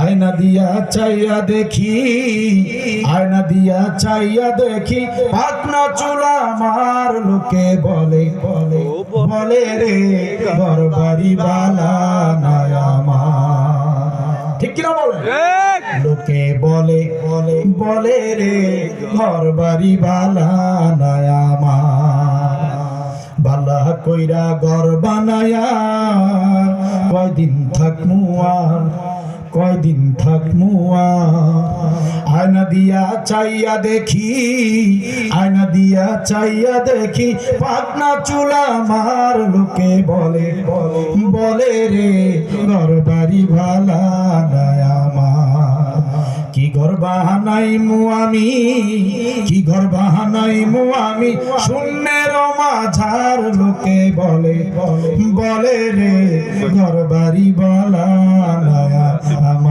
আয়না দিয়া চাইয়া দেখি, আয়না দিয়া চাইয়া দেখি, পাকনা চুলা আমার লোকে বলে বলে বলে রে ঘরবাড়ি বালা নাই আমার। ঠিক কিনা বলে? লোকে বলে বলে বলে রে ঘরবাড়ি বালা নাই আমার। বালা কইরা ঘর বানায়া কয়দিন থাকমু আর, কয়দিন থাকমু আর। আয়না দিয়া চাইয়া দেখি, আয়না দিয়া চাইয়া দেখি, পাকনা চুলা আমার লোকে বলে বলে রে ঘরবাড়ি ভালা নাই আমার। কি ঘর বাহানাইমু আমি, কি ঘর বাহানাইমু আমি, শূন্যের মাঝার লোকে বলে বলে রে ঘরবাড়ি ভালা নাই আমার।